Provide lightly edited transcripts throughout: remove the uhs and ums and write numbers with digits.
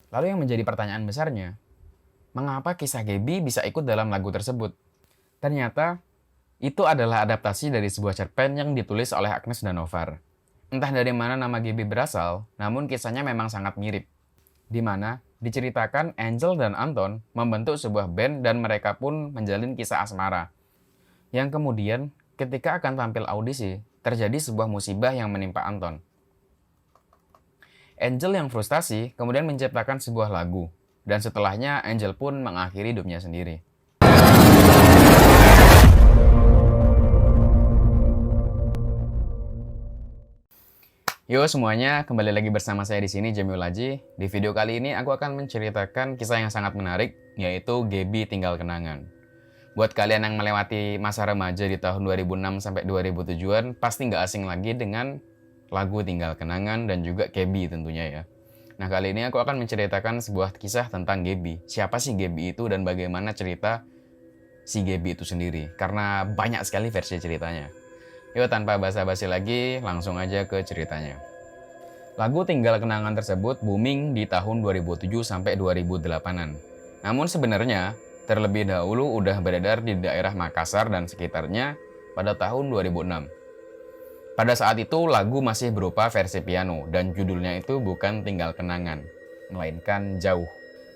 Lalu yang menjadi pertanyaan besarnya, mengapa kisah Gaby bisa ikut dalam lagu tersebut? Ternyata, itu adalah adaptasi dari sebuah cerpen yang ditulis oleh Agnes Danovar. Entah dari mana nama Gaby berasal, namun kisahnya memang sangat mirip. Di mana diceritakan Angel dan Anton membentuk sebuah band dan mereka pun menjalin kisah asmara. Yang kemudian, ketika akan tampil audisi, terjadi sebuah musibah yang menimpa Anton. Angel yang frustasi kemudian menciptakan sebuah lagu, dan setelahnya Angel pun mengakhiri hidupnya sendiri. Yo semuanya, kembali lagi bersama saya di sini Jamil Laji. Di video kali ini aku akan menceritakan kisah yang sangat menarik, yaitu Gaby Tinggal Kenangan. Buat kalian yang melewati masa remaja di tahun 2006 sampai 2007-an, pasti nggak asing lagi dengan lagu Tinggal Kenangan dan juga Gaby tentunya ya. Nah kali ini aku akan menceritakan sebuah kisah tentang Gaby. Siapa sih Gaby itu dan bagaimana cerita si Gaby itu sendiri. Karena banyak sekali versi ceritanya. Yuk tanpa basa-basi lagi, langsung aja ke ceritanya. Lagu Tinggal Kenangan tersebut booming di tahun 2007 sampai 2008-an. Namun sebenarnya, terlebih dahulu udah beredar di daerah Makassar dan sekitarnya pada tahun 2006. Pada saat itu lagu masih berupa versi piano dan judulnya itu bukan Tinggal Kenangan, melainkan Jauh.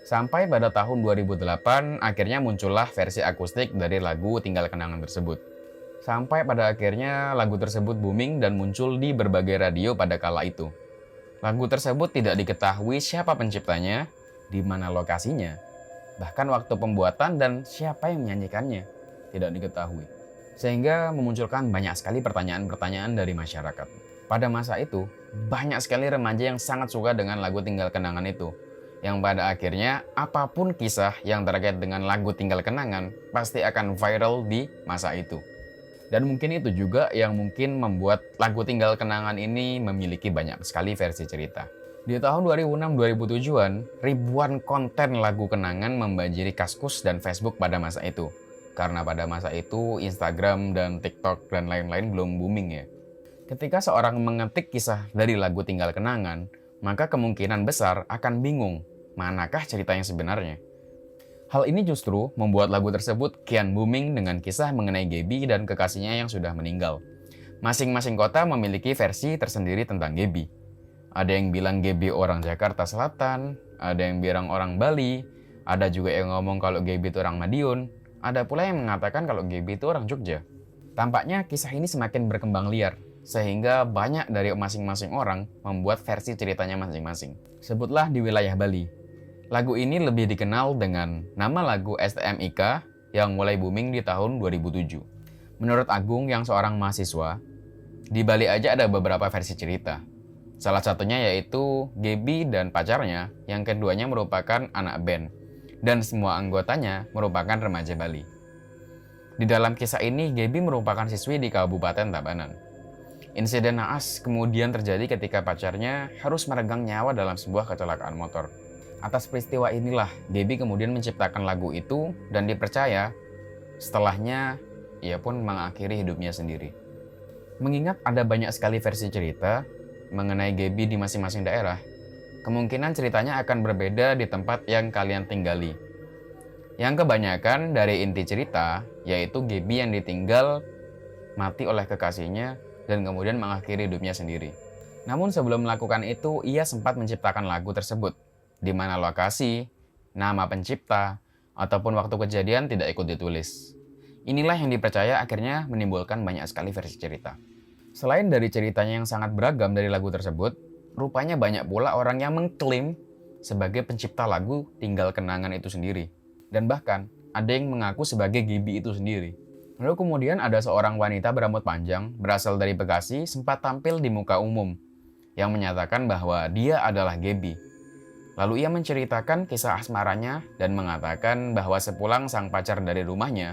Sampai pada tahun 2008 akhirnya muncullah versi akustik dari lagu Tinggal Kenangan tersebut. Sampai pada akhirnya lagu tersebut booming dan muncul di berbagai radio pada kala itu. Lagu tersebut tidak diketahui siapa penciptanya, di mana lokasinya, bahkan waktu pembuatan dan siapa yang menyanyikannya tidak diketahui. Sehingga memunculkan banyak sekali pertanyaan-pertanyaan dari masyarakat. Pada masa itu, banyak sekali remaja yang sangat suka dengan lagu Tinggal Kenangan itu. Yang pada akhirnya, apapun kisah yang terkait dengan lagu Tinggal Kenangan pasti akan viral di masa itu. Dan mungkin itu juga yang mungkin membuat lagu Tinggal Kenangan ini memiliki banyak sekali versi cerita. Di tahun 2006-2007-an, ribuan konten lagu kenangan membanjiri Kaskus dan Facebook pada masa itu. Karena pada masa itu Instagram dan TikTok dan lain-lain belum booming ya. Ketika seorang mengetik kisah dari lagu Tinggal Kenangan, maka kemungkinan besar akan bingung manakah cerita yang sebenarnya. Hal ini justru membuat lagu tersebut kian booming dengan kisah mengenai Gaby dan kekasihnya yang sudah meninggal. Masing-masing kota memiliki versi tersendiri tentang Gaby. Ada yang bilang Gaby orang Jakarta Selatan, ada yang bilang orang Bali, ada juga yang ngomong kalau Gaby itu orang Madiun, ada pula yang mengatakan kalau Gaby itu orang Jogja. Tampaknya kisah ini semakin berkembang liar, sehingga banyak dari masing-masing orang membuat versi ceritanya masing-masing. Sebutlah di wilayah Bali. Lagu ini lebih dikenal dengan nama lagu STMIK yang mulai booming di tahun 2007. Menurut Agung yang seorang mahasiswa, di Bali aja ada beberapa versi cerita. Salah satunya yaitu Gaby dan pacarnya, yang keduanya merupakan anak band, dan semua anggotanya merupakan remaja Bali. Di dalam kisah ini, Gaby merupakan siswi di Kabupaten Tabanan. Insiden naas kemudian terjadi ketika pacarnya harus meregang nyawa dalam sebuah kecelakaan motor. Atas peristiwa inilah, Gaby kemudian menciptakan lagu itu dan dipercaya setelahnya ia pun mengakhiri hidupnya sendiri. Mengingat ada banyak sekali versi cerita mengenai Gaby di masing-masing daerah, kemungkinan ceritanya akan berbeda di tempat yang kalian tinggali. Yang kebanyakan dari inti cerita, yaitu Gaby yang ditinggal mati oleh kekasihnya dan kemudian mengakhiri hidupnya sendiri. Namun sebelum melakukan itu, ia sempat menciptakan lagu tersebut, di mana lokasi, nama pencipta, ataupun waktu kejadian tidak ikut ditulis. Inilah yang dipercaya akhirnya menimbulkan banyak sekali versi cerita. Selain dari ceritanya yang sangat beragam dari lagu tersebut, rupanya banyak pula orang yang mengklaim sebagai pencipta lagu Tinggal Kenangan itu sendiri. Dan bahkan ada yang mengaku sebagai Gaby itu sendiri. Lalu kemudian ada seorang wanita berambut panjang berasal dari Bekasi sempat tampil di muka umum yang menyatakan bahwa dia adalah Gaby. Lalu ia menceritakan kisah asmaranya dan mengatakan bahwa sepulang sang pacar dari rumahnya,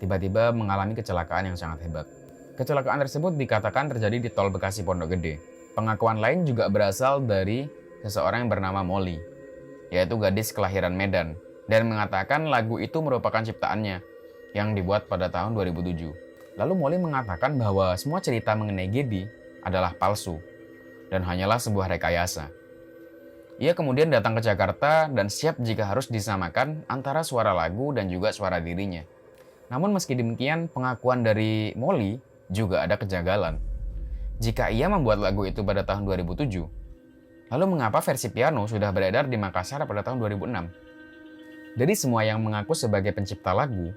tiba-tiba mengalami kecelakaan yang sangat hebat. Kecelakaan tersebut dikatakan terjadi di tol Bekasi Pondok Gede. Pengakuan lain juga berasal dari seseorang yang bernama Molly, yaitu gadis kelahiran Medan, dan mengatakan lagu itu merupakan ciptaannya yang dibuat pada tahun 2007. Lalu Molly mengatakan bahwa semua cerita mengenai Gaby adalah palsu dan hanyalah sebuah rekayasa. Ia kemudian datang ke Jakarta dan siap jika harus disamakan antara suara lagu dan juga suara dirinya. Namun meski demikian, pengakuan dari Molly juga ada kejanggalan. Jika ia membuat lagu itu pada tahun 2007, lalu mengapa versi piano sudah beredar di Makassar pada tahun 2006? Dari semua yang mengaku sebagai pencipta lagu,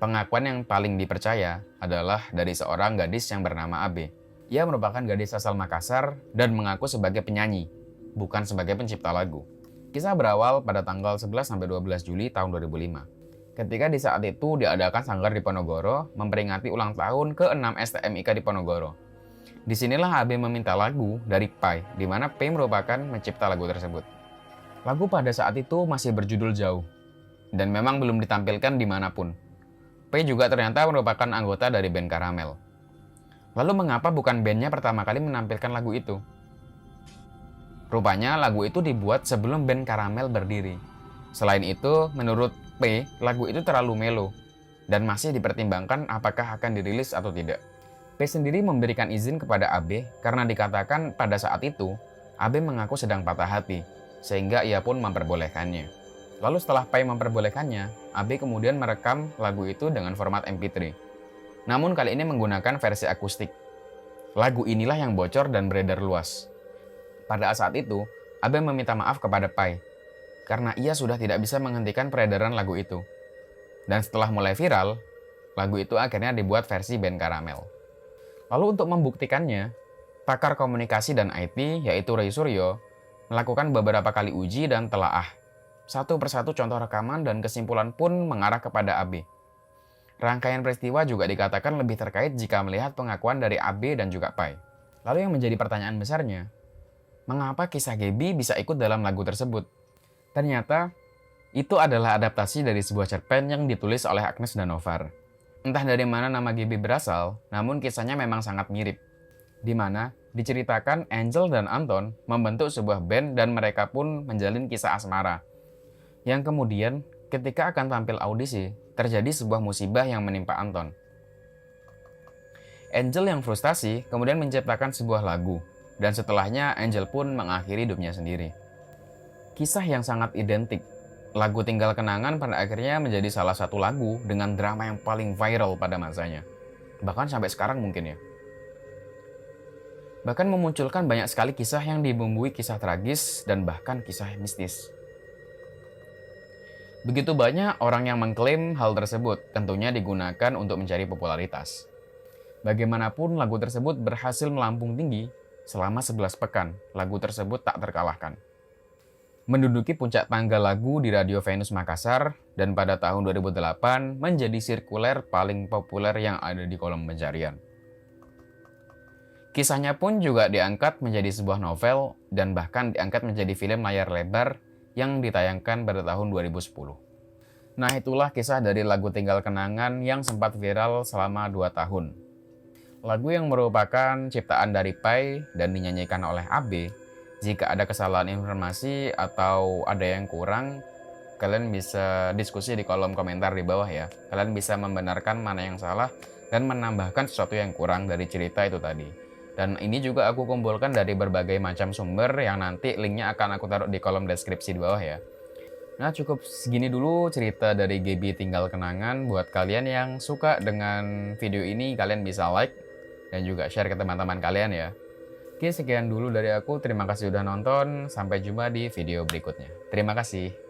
pengakuan yang paling dipercaya adalah dari seorang gadis yang bernama Abe. Ia merupakan gadis asal Makassar dan mengaku sebagai penyanyi, bukan sebagai pencipta lagu. Kisah berawal pada tanggal 11-12 Juli tahun 2005. Ketika di saat itu diadakan sanggar di Ponorogo memperingati ulang tahun ke-6 STMIK di Ponorogo. Disinilah Abe meminta lagu dari Pai, di mana Pai merupakan mencipta lagu tersebut. Lagu pada saat itu masih berjudul Jauh, dan memang belum ditampilkan dimanapun. Pai juga ternyata merupakan anggota dari band Karamel. Lalu mengapa bukan bandnya pertama kali menampilkan lagu itu? Rupanya lagu itu dibuat sebelum band Karamel berdiri. Selain itu, menurut P, lagu itu terlalu melo dan masih dipertimbangkan apakah akan dirilis atau tidak. P sendiri memberikan izin kepada AB karena dikatakan pada saat itu AB mengaku sedang patah hati, sehingga ia pun memperbolehkannya. Lalu setelah P memperbolehkannya, AB kemudian merekam lagu itu dengan format MP3. Namun kali ini menggunakan versi akustik. Lagu inilah yang bocor dan beredar luas. Pada saat itu, Abe meminta maaf kepada Pai, karena ia sudah tidak bisa menghentikan peredaran lagu itu. Dan setelah mulai viral, lagu itu akhirnya dibuat versi band Karamel. Lalu untuk membuktikannya, pakar komunikasi dan IT, yaitu Ray Suryo, melakukan beberapa kali uji dan telaah. Satu persatu contoh rekaman dan kesimpulan pun mengarah kepada Abe. Rangkaian peristiwa juga dikatakan lebih terkait jika melihat pengakuan dari Abe dan juga Pai. Lalu yang menjadi pertanyaan besarnya, mengapa kisah Gaby bisa ikut dalam lagu tersebut? Ternyata, itu adalah adaptasi dari sebuah cerpen yang ditulis oleh Agnes dan Novar. Entah dari mana nama Gaby berasal, namun kisahnya memang sangat mirip. Di mana diceritakan Angel dan Anton membentuk sebuah band dan mereka pun menjalin kisah asmara. Yang kemudian, ketika akan tampil audisi, terjadi sebuah musibah yang menimpa Anton. Angel yang frustasi kemudian menciptakan sebuah lagu. Dan setelahnya Angel pun mengakhiri hidupnya sendiri. Kisah yang sangat identik. Lagu Tinggal Kenangan pada akhirnya menjadi salah satu lagu dengan drama yang paling viral pada masanya. Bahkan sampai sekarang mungkin ya. Bahkan memunculkan banyak sekali kisah yang dibumbui kisah tragis dan bahkan kisah mistis. Begitu banyak orang yang mengklaim hal tersebut tentunya digunakan untuk mencari popularitas. Bagaimanapun lagu tersebut berhasil melambung tinggi. Selama 11 pekan, lagu tersebut tak terkalahkan. Menduduki puncak tangga lagu di Radio Venus Makassar, dan pada tahun 2008 menjadi sirkuler paling populer yang ada di kolom pencarian. Kisahnya pun juga diangkat menjadi sebuah novel, dan bahkan diangkat menjadi film layar lebar yang ditayangkan pada tahun 2010. Nah itulah kisah dari lagu Tinggal Kenangan yang sempat viral selama 2 tahun. Lagu yang merupakan ciptaan dari Pai dan dinyanyikan oleh Abe. Jika ada kesalahan informasi atau ada yang kurang, kalian bisa diskusi di kolom komentar di bawah ya. Kalian bisa membenarkan mana yang salah dan menambahkan sesuatu yang kurang dari cerita itu tadi. Dan ini juga aku kumpulkan dari berbagai macam sumber yang nanti linknya akan aku taruh di kolom deskripsi di bawah ya. Nah cukup segini dulu cerita dari Gaby Tinggal Kenangan. Buat kalian yang suka dengan video ini, kalian bisa like dan juga share ke teman-teman kalian ya. Oke, sekian dulu dari aku. Terima kasih sudah nonton. Sampai jumpa di video berikutnya. Terima kasih.